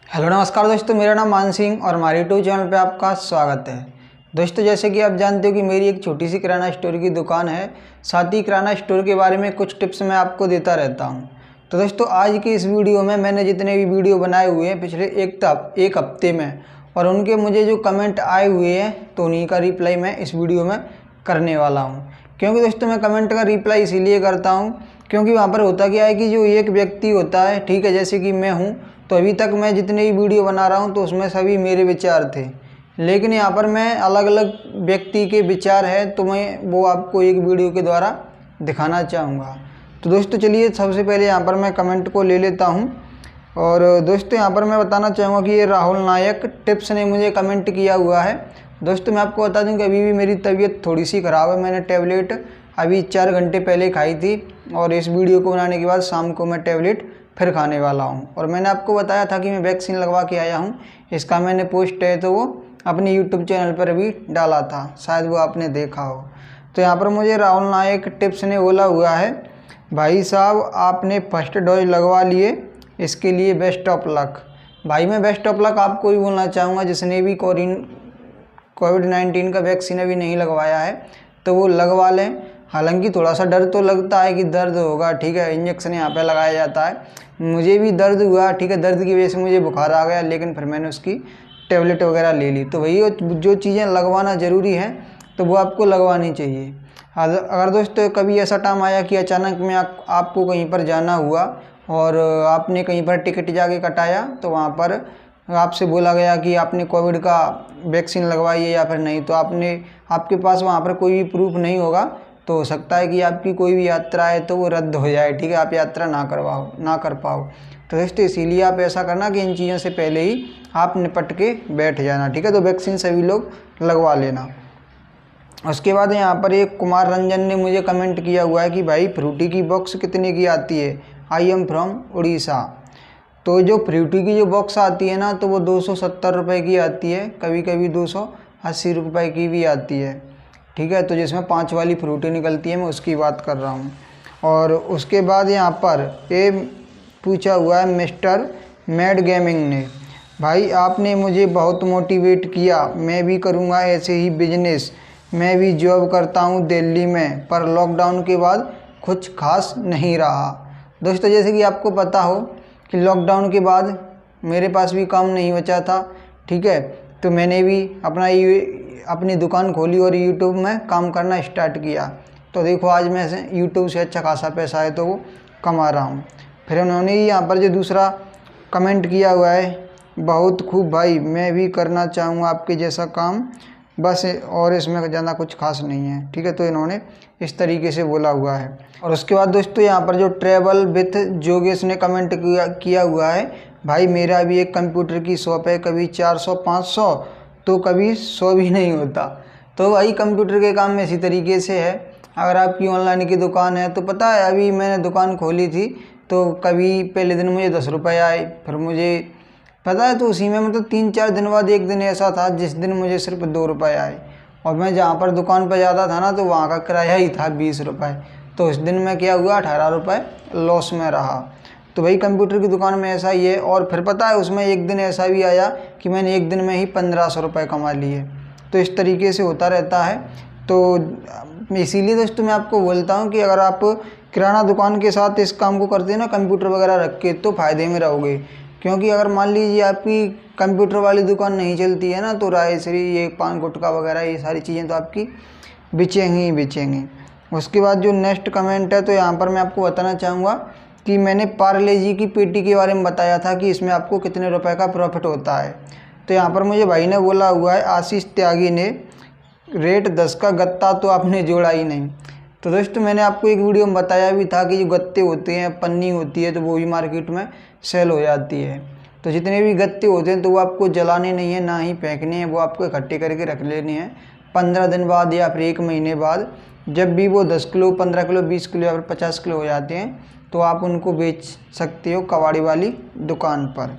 Hello नमस्कार दोस्तों, मेरा नाम मान सिंह और हमारे यूट्यूब चैनल पे आपका स्वागत है। दोस्तों, जैसे कि आप जानते हो कि मेरी एक छोटी सी किराना स्टोर की दुकान है। साथ ही किराना स्टोर के बारे में कुछ टिप्स मैं आपको देता रहता हूं। तो दोस्तों, आज की इस वीडियो में मैंने जितने भी वीडियो बनाए हुए हैं पिछले एक हफ्ते में, और उनके मुझे जो कमेंट आए हुए हैं तो उन्हीं का रिप्लाई मैं इस वीडियो में करने वाला हूँ। क्योंकि दोस्तों, मैं कमेंट का रिप्लाई इसीलिए करता हूँ क्योंकि वहाँ पर होता क्या है कि जो एक व्यक्ति होता है, ठीक है, जैसे कि मैं हूँ, तो अभी तक मैं जितने भी वीडियो बना रहा हूँ तो उसमें सभी मेरे विचार थे। लेकिन यहाँ पर मैं अलग अलग व्यक्ति के विचार है तो मैं वो आपको एक वीडियो के द्वारा दिखाना चाहूँगा। तो दोस्तों चलिए, सबसे पहले यहाँ पर मैं कमेंट को ले लेता हूँ। और दोस्तों, यहाँ पर मैं बताना चाहूँगा कि ये राहुल नायक टिप्स ने मुझे कमेंट किया हुआ है। दोस्तों, मैं आपको बता दूँ कि अभी भी मेरी तबीयत थोड़ी सी ख़राब है। मैंने टैबलेट अभी 4 घंटे पहले खाई थी और इस वीडियो को बनाने के बाद शाम को मैं टैबलेट फिर खाने वाला हूं। और मैंने आपको बताया था कि मैं वैक्सीन लगवा के आया हूं। इसका मैंने पोस्ट है तो वो अपने यूट्यूब चैनल पर भी डाला था, शायद वो आपने देखा हो। तो यहाँ पर मुझे राहुल नायक टिप्स ने बोला हुआ है, भाई साहब आपने फर्स्ट डोज लगवा लिए, इसके लिए बेस्ट ऑफ लक। भाई, मैं बेस्ट ऑफ लक आपको भी बोलना चाहूँगा, जिसने भी कोविड-19 का वैक्सीन अभी नहीं लगवाया है तो वो लगवा लें। हालांकि थोड़ा सा डर तो लगता है कि दर्द होगा, ठीक है, इंजेक्शन यहाँ पे लगाया जाता है। मुझे भी दर्द हुआ, ठीक है, दर्द की वजह से मुझे बुखार आ गया, लेकिन फिर मैंने उसकी टेबलेट वगैरह ले ली। तो वही जो चीज़ें लगवाना ज़रूरी है तो वो आपको लगवानी चाहिए। अगर दोस्तों कभी ऐसा टाइम आया कि अचानक में आपको कहीं पर जाना हुआ और आपने कहीं पर टिकट जाके कटाया तो वहाँ पर आपसे बोला गया कि आपने कोविड का वैक्सीन लगवाई है या फिर नहीं, तो आपके पास वहाँ पर कोई भी प्रूफ नहीं होगा, तो हो सकता है कि आपकी कोई भी यात्रा है तो वो रद्द हो जाए, ठीक है, आप यात्रा ना कर पाओ। तो दोस्तों, इसीलिए आप ऐसा करना कि इन चीज़ों से पहले ही आप निपट के बैठ जाना, ठीक है। तो वैक्सीन सभी लोग लगवा लेना। उसके बाद यहाँ पर एक कुमार रंजन ने मुझे कमेंट किया हुआ है कि भाई फ्रूटी की बॉक्स कितने की आती है, आई एम फ्रॉम उड़ीसा। तो जो फ्रूटी की जो बॉक्स आती है ना, तो वो 270 रुपये की आती है, कभी कभी 280 रुपये की भी आती है, ठीक है। तो जिसमें 5 वाली फ्रूटी निकलती है, मैं उसकी बात कर रहा हूँ। और उसके बाद यहाँ पर ये पूछा हुआ है मिस्टर मैड गेमिंग ने, भाई आपने मुझे बहुत मोटिवेट किया, मैं भी करूँगा ऐसे ही बिजनेस। मैं भी जॉब करता हूँ दिल्ली में, पर लॉकडाउन के बाद कुछ खास नहीं रहा। दोस्तों, जैसे कि आपको पता हो कि लॉकडाउन के बाद मेरे पास भी काम नहीं बचा था, ठीक है, तो मैंने भी अपनी दुकान खोली और यूट्यूब में काम करना स्टार्ट किया। तो देखो, आज मैं यूट्यूब से अच्छा खासा पैसा है तो वो कमा रहा हूँ। फिर उन्होंने यहाँ पर जो दूसरा कमेंट किया हुआ है, बहुत खूब भाई, मैं भी करना चाहूँगा आपके जैसा काम, बस, और इसमें ज़्यादा कुछ खास नहीं है, ठीक है। तो इन्होंने इस तरीके से बोला हुआ है। और उसके बाद दोस्तों, यहाँ पर जो ट्रैवल विथ जोगेश ने कमेंट किया हुआ है, भाई मेरा भी एक कंप्यूटर की शॉप है, कभी 400-500 तो कभी 100 भी नहीं होता। तो भाई, कंप्यूटर के काम में इसी तरीके से है। अगर आपकी ऑनलाइन की दुकान है तो पता है, अभी मैंने दुकान खोली थी तो कभी पहले दिन मुझे 10 रुपये आए, फिर मुझे पता है, तो उसी में मतलब 3-4 दिन बाद एक दिन ऐसा था जिस दिन मुझे सिर्फ 2 रुपये आए। और मैं जहाँ पर दुकान पर जाता था ना, तो वहाँ का किराया ही था 20 रुपये। तो उस दिन में क्या हुआ, 18 रुपये लॉस में रहा। तो भाई, कंप्यूटर की दुकान में ऐसा ही है। और फिर पता है, उसमें एक दिन ऐसा भी आया कि मैंने एक दिन में ही 1500 रुपये कमा लिए। तो इस तरीके से होता रहता है। तो इसीलिए दोस्तों मैं आपको बोलता हूँ कि अगर आप किराना दुकान के साथ इस काम को करते हैं ना, कंप्यूटर वगैरह रख के, तो फ़ायदे में रहोगे। क्योंकि अगर मान लीजिए आपकी कंप्यूटर वाली दुकान नहीं चलती है ना, तो रायसरी, ये पान गुटखा वगैरह, ये सारी चीज़ें तो आपकी बिचेंगी ही बिचेंगी। उसके बाद जो नेक्स्ट कमेंट है, तो यहाँ पर मैं आपको बताना चाहूँगा कि मैंने पार्ले जी की पेटी के बारे में बताया था कि इसमें आपको कितने रुपए का प्रॉफिट होता है। तो यहाँ पर मुझे भाई ने बोला हुआ है, आशीष त्यागी ने, रेट 10 का गत्ता तो आपने जोड़ा ही नहीं। तो दोस्तों, मैंने आपको एक वीडियो में बताया भी था कि जो गत्ते होते हैं, पन्नी होती है, तो वो भी मार्केट में सेल हो जाती है। तो जितने भी गत्ते होते हैं तो वो आपको जलाने नहीं है, ना ही फेंकने हैं, वो आपको इकट्ठे करके रख लेने हैं। 15 दिन बाद या फिर 1 महीने बाद जब भी वो 10 किलो, 15 किलो, 20 किलो या फिर 50 किलो हो जाते हैं, तो आप उनको बेच सकते हो कबाड़ी वाली दुकान पर।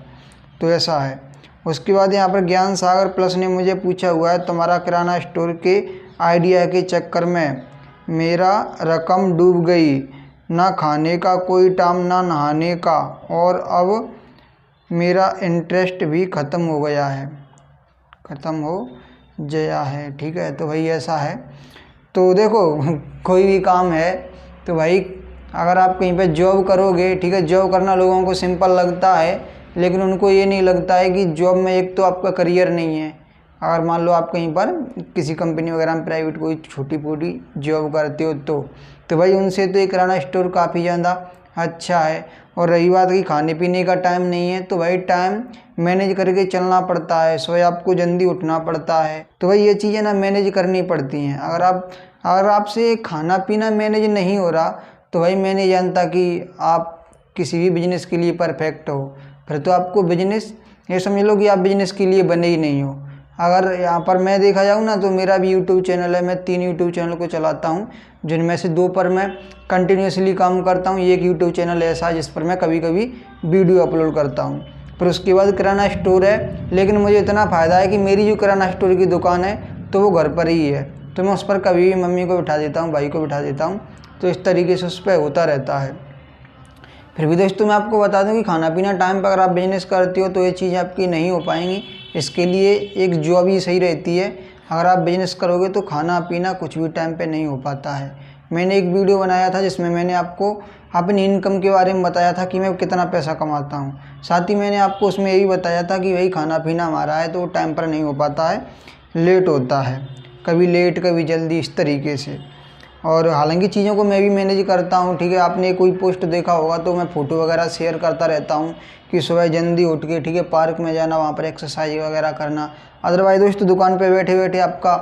तो ऐसा है। उसके बाद यहाँ पर ज्ञान सागर प्लस ने मुझे पूछा हुआ है, तुम्हारा किराना स्टोर के आइडिया के चक्कर में मेरा रकम डूब गई, ना खाने का कोई टाइम ना नहाने का, और अब मेरा इंटरेस्ट भी ख़त्म हो गया है, ख़त्म हो गया है। ठीक है, तो भाई ऐसा है। तो देखो कोई भी काम है तो भाई अगर आप कहीं पे जॉब करोगे, ठीक है, जॉब करना लोगों को सिंपल लगता है, लेकिन उनको ये नहीं लगता है कि जॉब में एक तो आपका करियर नहीं है। अगर मान लो आप कहीं पर किसी कंपनी वगैरह में प्राइवेट कोई छोटी मोटी जॉब करते हो तो भाई उनसे तो एक किराना स्टोर काफ़ी ज़्यादा अच्छा है। और रही बात कि खाने पीने का टाइम नहीं है, तो भाई टाइम मैनेज करके चलना पड़ता है, सुबह आपको जल्दी उठना पड़ता है। तो भाई ये चीज़ें ना मैनेज करनी पड़ती हैं। अगर आपसे खाना पीना मैनेज नहीं हो रहा तो भाई मैं नहीं जानता कि आप किसी भी बिजनेस के लिए परफेक्ट हो। फिर तो आपको बिजनेस, ये समझ लो कि आप बिजनेस के लिए बने ही नहीं हो। अगर यहाँ पर मैं देखा जाऊँ ना तो मेरा भी यूट्यूब चैनल है, मैं 3 यूट्यूब चैनल को चलाता हूँ, जिनमें से 2 पर मैं कंटिन्यूसली काम करता हूँ। एक यूट्यूब चैनल ऐसा है जिस पर मैं कभी कभी वीडियो अपलोड करता हूँ। फिर उसके बाद किराना स्टोर है, लेकिन मुझे इतना फ़ायदा है कि मेरी जो किराना स्टोर की दुकान है तो वो घर पर ही है, तो मैं उस पर कभी भी मम्मी को बिठा देता हूँ, भाई को बिठा देता हूँ, तो इस तरीके से उस पर होता रहता है। फिर भी दोस्तों मैं आपको बता दूं कि खाना पीना टाइम पर अगर आप बिजनेस करते हो तो ये चीज़ आपकी नहीं हो पाएंगी। इसके लिए एक जॉब ही सही रहती है। अगर आप बिजनेस करोगे तो खाना पीना कुछ भी टाइम पे नहीं हो पाता है। मैंने एक वीडियो बनाया था जिसमें मैंने आपको अपनी इनकम के बारे में बताया था कि मैं कितना पैसा कमाता हूँ। साथ ही मैंने आपको उसमें यही बताया था कि भाई खाना पीना हमारा है तो टाइम पर नहीं हो पाता है, लेट होता है, कभी लेट कभी जल्दी, इस तरीके से। और हालांकि चीज़ों को मैं भी मैनेज करता हूँ। ठीक है, आपने कोई पोस्ट देखा होगा तो मैं फ़ोटो वगैरह शेयर करता रहता हूँ कि सुबह जल्दी उठ के, ठीक है, पार्क में जाना, वहाँ पर एक्सरसाइज वगैरह करना। अदरवाइज़ दोस्तों दुकान पे बैठे बैठे आपका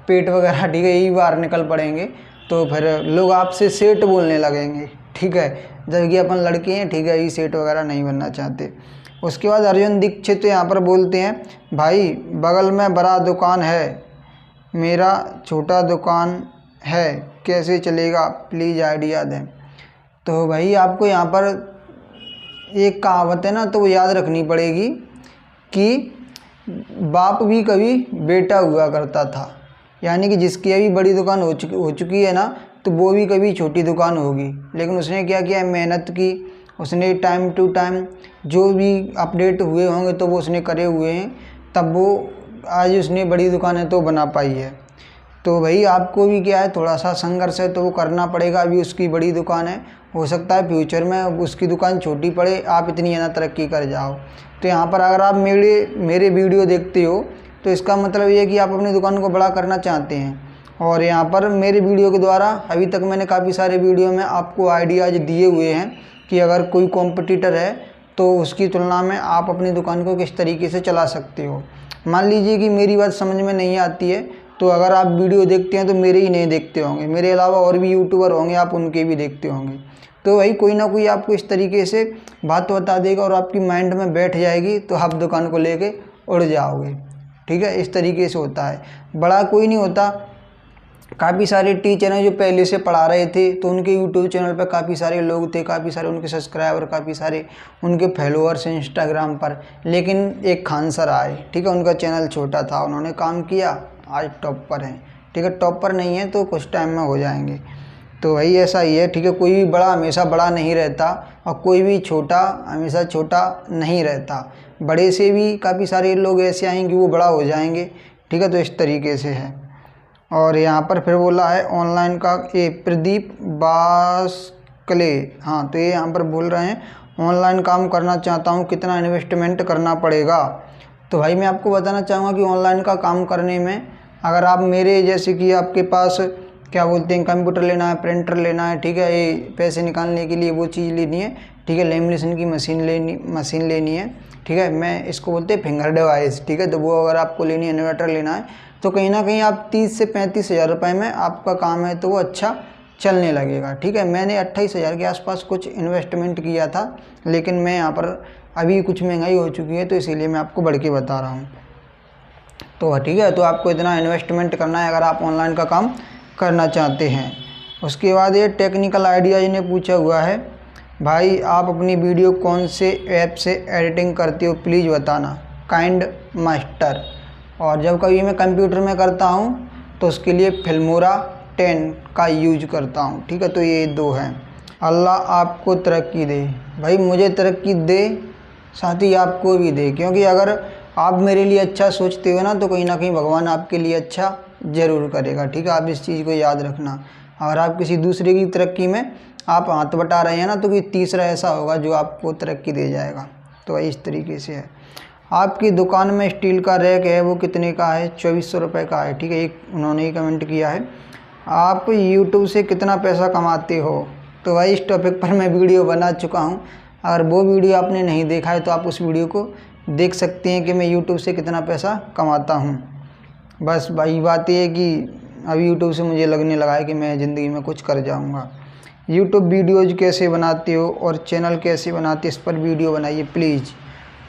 पेट वगैरह, ठीक है, यही बाहर निकल पड़ेंगे, तो फिर लोग आपसे सेठ बोलने लगेंगे। ठीक है, जबकि अपन लड़के हैं, ठीक है, ये सेठ वगैरह नहीं बनना चाहते। उसके बाद अर्जुन दीक्षित तो यहाँ पर बोलते हैं, भाई बगल में बड़ा दुकान है, मेरा छोटा दुकान है, कैसे चलेगा, प्लीज़ आइडिया दें। तो भाई आपको यहाँ पर एक कहावत है ना, तो वो याद रखनी पड़ेगी कि बाप भी कभी बेटा हुआ करता था। यानी कि जिसकी अभी बड़ी दुकान हो चुकी है ना, तो वो भी कभी छोटी दुकान होगी। लेकिन उसने क्या किया, मेहनत की, उसने टाइम टू टाइम जो भी अपडेट हुए होंगे तो वो उसने करे हुए हैं, तब वो आज उसने बड़ी दुकान है तो बना पाई है। तो भाई आपको भी क्या है, थोड़ा सा संघर्ष है तो वो करना पड़ेगा। अभी उसकी बड़ी दुकान है, हो सकता है फ्यूचर में उसकी दुकान छोटी पड़े, आप इतनी ज़्यादा तरक्की कर जाओ। तो यहाँ पर अगर आप मेरे वीडियो देखते हो तो इसका मतलब ये है कि आप अपनी दुकान को बड़ा करना चाहते हैं। और यहाँ पर मेरे वीडियो के द्वारा अभी तक मैंने काफ़ी सारे वीडियो में आपको आइडियाज़ दिए हुए हैं कि अगर कोई कॉम्पिटिटर है तो उसकी तुलना में आप अपनी दुकान को किस तरीके से चला सकते हो। मान लीजिए कि मेरी बात समझ में नहीं आती है, तो अगर आप वीडियो देखते हैं तो मेरे ही नहीं देखते होंगे, मेरे अलावा और भी यूट्यूबर होंगे, आप उनके भी देखते होंगे। तो भाई कोई ना कोई आपको इस तरीके से बात बता देगा और आपकी माइंड में बैठ जाएगी, तो आप दुकान को लेके उड़ जाओगे। ठीक है, इस तरीके से होता है, बड़ा कोई नहीं होता। काफ़ी सारे टीचर हैं जो पहले से पढ़ा रहे थे, तो उनके यूट्यूब चैनल पर काफ़ी सारे लोग थे, काफ़ी सारे उनके सब्सक्राइबर, काफ़ी सारे उनके फॉलोअर्स हैं इंस्टाग्राम पर। लेकिन एक खान सर आए, ठीक है, उनका चैनल छोटा था, उन्होंने काम किया, आज टॉप पर हैं। ठीक है, टॉप पर नहीं है तो कुछ टाइम में हो जाएंगे। तो वही ऐसा ही है। ठीक है, कोई भी बड़ा हमेशा बड़ा नहीं रहता और कोई भी छोटा हमेशा छोटा नहीं रहता। बड़े से भी काफ़ी सारे लोग ऐसे आएंगे वो बड़ा हो जाएंगे। ठीक है, तो इस तरीके से है। और यहाँ पर फिर बोला है ऑनलाइन का, ये प्रदीप बासकले, हाँ, तो ये यहाँ पर बोल रहे हैं ऑनलाइन काम करना चाहता हूँ, कितना इन्वेस्टमेंट करना पड़ेगा। तो भाई मैं आपको बताना चाहूँगा कि ऑनलाइन का काम करने में अगर आप मेरे जैसे कि आपके पास क्या बोलते हैं कंप्यूटर लेना है, प्रिंटर लेना है, ठीक है, ये पैसे निकालने के लिए वो चीज़ लेनी है, ठीक है, लेमिनेशन की मशीन लेनी है, ठीक है, मैं इसको बोलते हैं फिंगर डिवाइस। ठीक है, तो वो अगर आपको लेनी है, इन्वर्टर लेना है, तो कहीं ना कहीं आप 30 से 35 हज़ार रुपये में आपका काम है तो वो अच्छा चलने लगेगा। ठीक है, मैंने 28 हज़ार के आसपास कुछ इन्वेस्टमेंट किया था, लेकिन मैं यहाँ पर अभी कुछ महंगाई हो चुकी है तो इसीलिए मैं आपको बढ़ के बता रहा हूँ। तो ठीक है, तो आपको इतना इन्वेस्टमेंट करना है अगर आप ऑनलाइन का काम करना चाहते हैं। उसके बाद ये टेक्निकल आइडियाज ने पूछा हुआ है, भाई आप अपनी वीडियो कौन से ऐप से एडिटिंग करते हो प्लीज़ बताना, काइंड मास्टर। और जब कभी मैं कंप्यूटर में करता हूँ तो उसके लिए फिल्मोरा 10 का यूज करता हूँ। ठीक है, तो ये 2 हैं। अल्लाह आपको तरक्की दे, भाई मुझे तरक्की दे, साथ ही आपको भी दे। क्योंकि अगर आप मेरे लिए अच्छा सोचते हो ना तो कहीं ना कहीं भगवान आपके लिए अच्छा ज़रूर करेगा, ठीक है। आप इस चीज़ को याद रखना। अगर आप किसी दूसरे की तरक्की में आप हाथ बटा रहे हैं ना तो कोई तीसरा ऐसा होगा जो आपको तरक्की दे जाएगा। तो इस तरीके से है। आपकी दुकान में स्टील का रैक है, वो कितने का है? 2400 रुपये का है, ठीक है। एक उन्होंने ही कमेंट किया है। आप यूट्यूब से कितना पैसा कमाते हो? तो भाई इस टॉपिक पर मैं वीडियो बना चुका हूँ। अगर वो वीडियो आपने नहीं देखा है तो आप उस वीडियो को देख सकते हैं कि मैं यूट्यूब से कितना पैसा कमाता हूँ। बस भाई बात ये है कि अभी यूट्यूब से मुझे लगने लगा है कि मैं ज़िंदगी में कुछ कर जाऊँगा। यूट्यूब वीडियोज़ कैसे बनाते हो और चैनल कैसे बनाते हो, इस पर वीडियो बनाइए प्लीज़।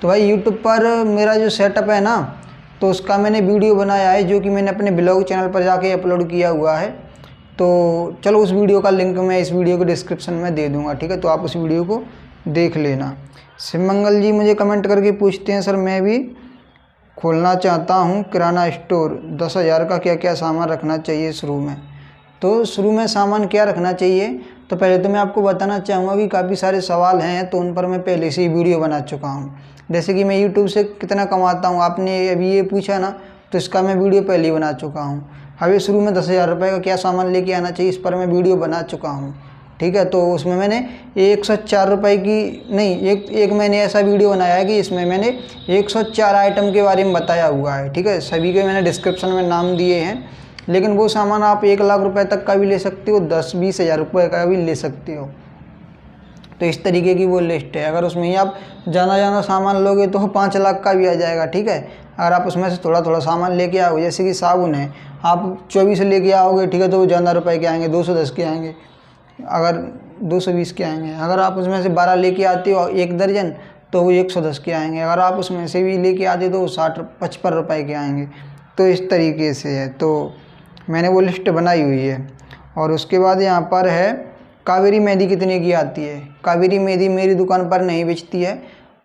तो भाई यूट्यूब पर मेरा जो सेटअप है ना तो उसका मैंने वीडियो बनाया है, जो कि मैंने अपने ब्लॉग चैनल पर जाके अपलोड किया हुआ है। तो चलो उस वीडियो का लिंक मैं इस वीडियो के डिस्क्रिप्शन में दे दूँगा, ठीक है। तो आप उस वीडियो को देख लेना। शिवमंगल जी मुझे कमेंट करके पूछते हैं, सर मैं भी खोलना चाहता हूँ किराना स्टोर, 10,000 का क्या क्या सामान रखना चाहिए शुरू में? तो शुरू में सामान क्या रखना चाहिए, तो पहले तो मैं आपको बताना चाहूँगा कि काफ़ी सारे सवाल हैं तो उन पर मैं पहले से ही वीडियो बना चुका हूँ। जैसे कि मैं यूट्यूब से कितना कमाता हूँ, आपने अभी ये पूछा ना, तो इसका मैं वीडियो पहले ही बना चुका हूँ। अभी शुरू में 10,000 रुपये का क्या सामान लेके आना चाहिए, इस पर मैं वीडियो बना चुका हूँ, ठीक है। तो उसमें मैंने 104 रुपये की नहीं, एक मैंने ऐसा वीडियो बनाया है कि इसमें मैंने 104 आइटम के बारे में बताया हुआ है, ठीक है। सभी के मैंने डिस्क्रिप्शन में नाम दिए हैं, लेकिन वो सामान आप 1 लाख रुपए तक का भी ले सकते हो, 10-20 हज़ार रुपये का भी ले सकते हो। तो इस तरीके की वो लिस्ट है। अगर उसमें ही आप ज़्यादा सामान लोगे तो 5 लाख का भी आ जाएगा, ठीक है। अगर आप उसमें से थोड़ा थोड़ा सामान लेके आओगे, जैसे कि साबुन है, आप 24 लेके आओगे, ठीक है, तो वो ज़्यादा रुपए के आएंगे, 210 के आएंगे, अगर 220 के आएंगे। अगर आप उसमें से 12 लेके आते हो 1 दर्जन तो वो 110 के आएंगे। अगर आप उसमें से भी लेके आते तो वो 55 रुपये के आएंगे। तो इस तरीके से है। तो मैंने वो लिस्ट बनाई हुई है। और उसके बाद यहाँ पर है कावेरी मेहंदी कितने की आती है? कावेरी मेहंदी मेरी दुकान पर नहीं बेचती है।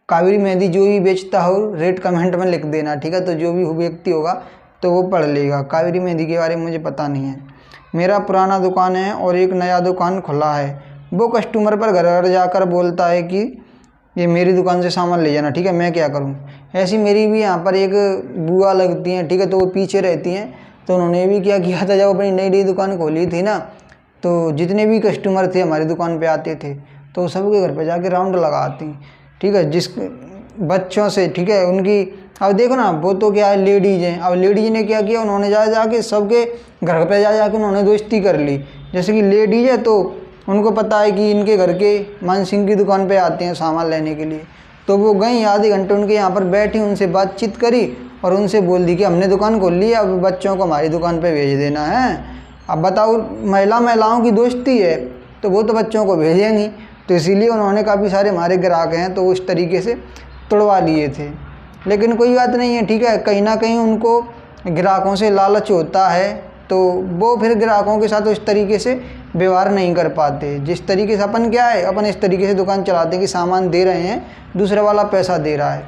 कावेरी मेहंदी जो भी बेचता हो रेट कमेंट में लिख देना, ठीक है। तो जो भी व्यक्ति होगा तो वो पढ़ लेगा। कावेरी मेहंदी के बारे में मुझे पता नहीं है। मेरा पुराना दुकान है और एक नया दुकान खुला है, वो कस्टमर पर घर घर जाकर बोलता है कि ये मेरी दुकान से सामान ले जाना, ठीक है, मैं क्या करूं? ऐसी मेरी भी यहाँ पर एक बुआ लगती हैं, ठीक है, तो वो पीछे रहती हैं। तो उन्होंने भी क्या किया था, जब अपनी नई दुकान खोली थी ना, तो जितने भी कस्टमर थे हमारी दुकान पे आते थे तो सबके घर पे जाके राउंड लगाती, ठीक है, जिस बच्चों से, ठीक है, उनकी। अब देखो ना, वो तो क्या है, लेडीज़ हैं। अब लेडीज़ ने क्या किया, उन्होंने जाके सबके घर पे जाके उन्होंने दोस्ती कर ली। जैसे कि लेडीज़ है तो उनको पता है कि इनके घर के मान सिंह की दुकान पे आते हैं सामान लेने के लिए, तो वो गई, आधे घंटे उनके यहाँ पर बैठी, उनसे बातचीत करी और उनसे बोल दी कि हमने दुकान खोल ली है, अब बच्चों को हमारी दुकान पे भेज देना है। अब बताओ, महिलाओं की दोस्ती है तो वो तो बच्चों को भेजेंगी। तो इसीलिए उन्होंने काफ़ी सारे हमारे ग्राहक हैं तो उस तरीके से तुड़वा लिए थे। लेकिन कोई बात नहीं है, ठीक है, कहीं ना कहीं उनको ग्राहकों से लालच होता है तो वो फिर ग्राहकों के साथ उस तरीके से व्यवहार नहीं कर पाते। जिस तरीके से अपन क्या है, अपन इस तरीके से दुकान चलाते हैं कि सामान दे रहे हैं, दूसरे वाला पैसा दे रहा है,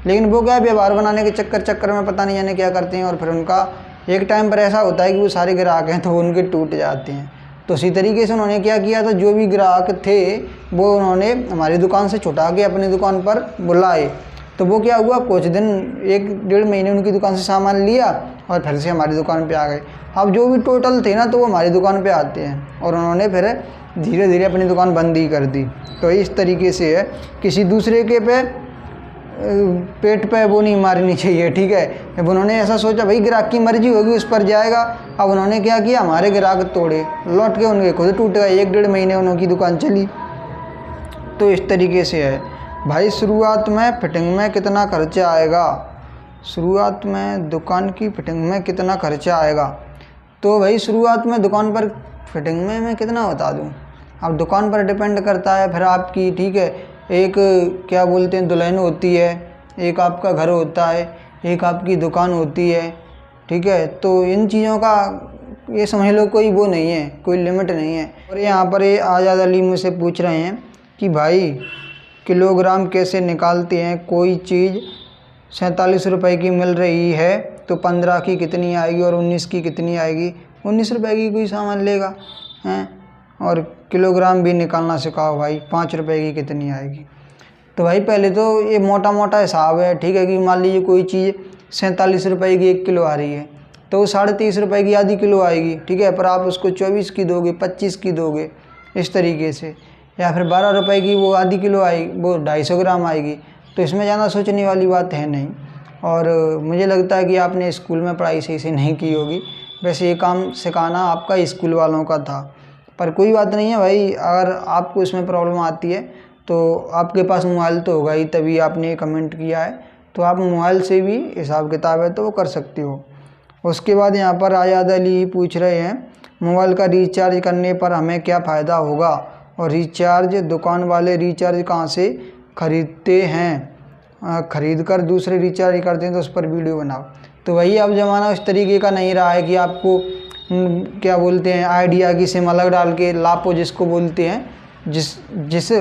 लेकिन वो क्या है, व्यवहार बनाने के चक्कर में पता नहीं जाने क्या करते हैं और फिर उनका एक टाइम पर ऐसा होता है कि वो सारे ग्राहक हैं तो वो उनके टूट जाते हैं। तो इसी तरीके से उन्होंने क्या किया था, जो भी ग्राहक थे वो उन्होंने हमारी दुकान से छुटा के अपनी दुकान पर बुलाए। तो वो क्या हुआ, कुछ दिन 1-1.5 महीने उनकी दुकान से सामान लिया और फिर से हमारी दुकान पे आ गए। अब जो भी टोटल थे ना तो वो हमारी दुकान पे आते हैं और उन्होंने फिर धीरे धीरे अपनी दुकान बंद ही कर दी। तो इस तरीके से है, किसी दूसरे के पेट पे वो नहीं मारनी चाहिए, ठीक है। अब उन्होंने ऐसा सोचा भाई ग्राहक की मर्जी होगी उस पर जाएगा। अब उन्होंने क्या किया, हमारे ग्राहक तोड़े, लौट के उनके खुद टूट गए। 1-1.5 महीने उनकी दुकान चली। तो इस तरीके से है भाई। शुरुआत में फिटिंग में कितना खर्चा आएगा? शुरुआत में दुकान की फिटिंग में कितना खर्चा आएगा? तो भाई शुरुआत में दुकान पर फिटिंग में मैं कितना बता दूं, अब दुकान पर डिपेंड करता है फिर आपकी, ठीक है। एक क्या बोलते हैं, दुल्हन होती है, एक आपका घर होता है, एक आपकी दुकान होती है, ठीक है। तो इन चीज़ों का ये समझ लो कोई वो नहीं है, कोई लिमिट नहीं है। और यहाँ पर ये आज़ाद अली मुझसे पूछ रहे हैं कि भाई किलोग्राम कैसे निकालते हैं? कोई चीज़ 47 रुपये की मिल रही है तो 15 की कितनी आएगी और 19 की कितनी आएगी? 19 रुपये की कोई सामान लेगा हैं? और किलोग्राम भी निकालना सिखाओ भाई, 5 रुपये की कितनी आएगी? तो भाई पहले तो ये मोटा मोटा हिसाब है, ठीक है, कि मान लीजिए कोई चीज़ 47 रुपये की 1 किलो आ रही है तो वो 30.5 रुपये की आधी किलो आएगी, ठीक है, पर आप उसको 24 की दोगे, 25 की दोगे इस तरीके से, या फिर 12 रुपये की वो आधी किलो आएगी, वो 250 ग्राम आएगी। तो इसमें ज़्यादा सोचने वाली बात है नहीं। और मुझे लगता है कि आपने स्कूल में पढ़ाई सही से नहीं की होगी। वैसे ये काम सिखाना आपका स्कूल वालों का था, पर कोई बात नहीं है भाई। अगर आपको इसमें प्रॉब्लम आती है तो आपके पास मोबाइल तो होगा ही, तभी आपने कमेंट किया है, तो आप मोबाइल से भी हिसाब किताब है तो वो कर सकते हो। उसके बाद यहाँ पर आज़ाद अली पूछ रहे हैं, मोबाइल का रिचार्ज करने पर हमें क्या फ़ायदा होगा, और रिचार्ज दुकान वाले रिचार्ज कहाँ से ख़रीदते हैं, ख़रीद कर दूसरे रिचार्ज करते हैं तो उस पर वीडियो बनाओ। तो वही अब ज़माना उस तरीके का नहीं रहा है कि आपको क्या बोलते हैं, आइडिया की सिम अलग डाल के लापो जिसको बोलते हैं, जिस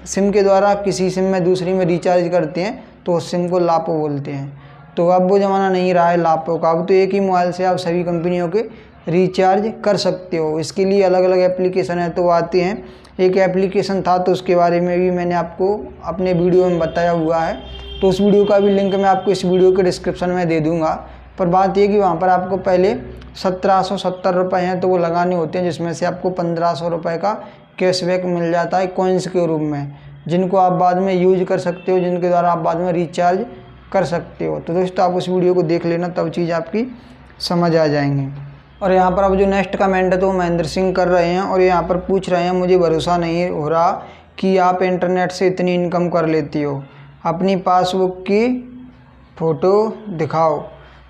सिम के द्वारा किसी सिम में दूसरी में रिचार्ज करते हैं तो उस सिम को लापो बोलते हैं। तो अब वो ज़माना नहीं रहा है लापो का। अब तो एक ही मोबाइल से आप सभी कंपनियों के रिचार्ज कर सकते हो। इसके लिए अलग अलग एप्लीकेशन है तो आते हैं। एक एप्लीकेशन था तो उसके बारे में भी मैंने आपको अपने वीडियो में बताया हुआ है, तो उस वीडियो का भी लिंक मैं आपको इस वीडियो के डिस्क्रिप्शन में दे दूँगा। पर बात ये कि वहाँ पर आपको पहले 1770 रुपये हैं तो वो लगाने होते हैं, जिसमें से आपको 1500 रुपये का कैशबैक मिल जाता है कॉइन्स के रूप में, जिनको आप बाद में यूज कर सकते हो, जिनके द्वारा आप बाद में रिचार्ज कर सकते हो। तो दोस्तों आप उस वीडियो को देख लेना, तब चीज़ आपकी समझ आ जाएंगी। और यहाँ पर अब जो नेक्स्ट कमेंट है तो महेंद्र सिंह कर रहे हैं और यहाँ पर पूछ रहे हैं, मुझे भरोसा नहीं हो रहा कि आप इंटरनेट से इतनी इनकम कर लेती हो, अपनी पासबुक की फ़ोटो दिखाओ।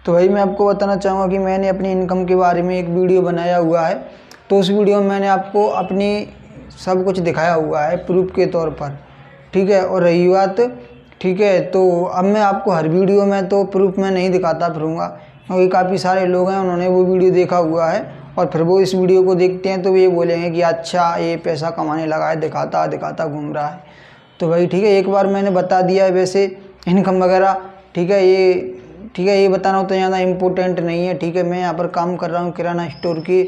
तो भाई मैं आपको बताना चाहूँगा कि मैंने अपनी इनकम के बारे में एक वीडियो बनाया हुआ है, तो उस वीडियो में मैंने आपको अपनी सब कुछ दिखाया हुआ है प्रूफ के तौर पर, ठीक है। और रही बात, ठीक है, तो अब मैं आपको हर वीडियो में तो प्रूफ में नहीं दिखाता फिरूँगा, क्योंकि काफ़ी सारे लोग हैं उन्होंने वो वीडियो देखा हुआ है और फिर वो इस वीडियो को देखते हैं तो ये बोलेंगे कि अच्छा ये पैसा कमाने लगा है, दिखाता दिखाता घूम रहा है। तो भाई ठीक है, एक बार मैंने बता दिया है वैसे इनकम वगैरह, ठीक है, ये बताना तो ज़्यादा इम्पोर्टेंट नहीं है, ठीक है। मैं यहाँ पर काम कर रहा हूँ किराना स्टोर के,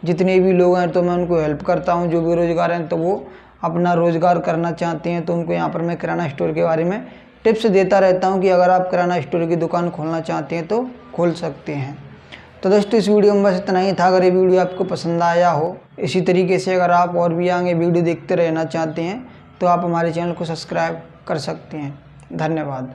जितने भी लोग हैं तो मैं उनको हेल्प करता हूँ, जो बेरोज़गार हैं तो वो अपना रोज़गार करना चाहते हैं तो उनको यहाँ पर मैं किराना स्टोर के बारे में टिप्स देता रहता हूँ कि अगर आप किराना स्टोर की दुकान खोलना चाहते हैं तो खोल सकते हैं। तो दोस्तों इस वीडियो में बस इतना ही था। अगर ये वीडियो आपको पसंद आया हो, इसी तरीके से अगर आप और भी आगे वीडियो देखते रहना चाहते हैं तो आप हमारे चैनल को सब्सक्राइब कर सकते हैं। धन्यवाद।